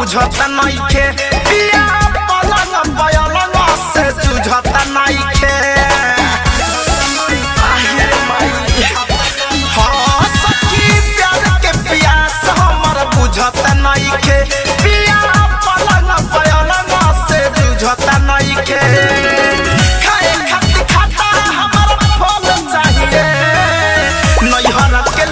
बुझत नइखे पिया पलंग पलंग से जुझत नइखे हाँ सखी प्यार के प्यास हमर बुझत नइखे पिया पलंग पलंग से जुझत नइखे खाए खातिर खाता हमर फल चाहिए नैहर के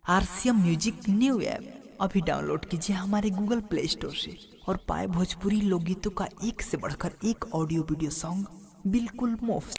RCM म्यूजिक न्यू ऐप अभी डाउनलोड कीजिए हमारे गूगल प्ले स्टोर से और पाए भोजपुरी लोकगीतों का एक से बढ़कर एक ऑडियो वीडियो सॉन्ग बिल्कुल मुफ्त।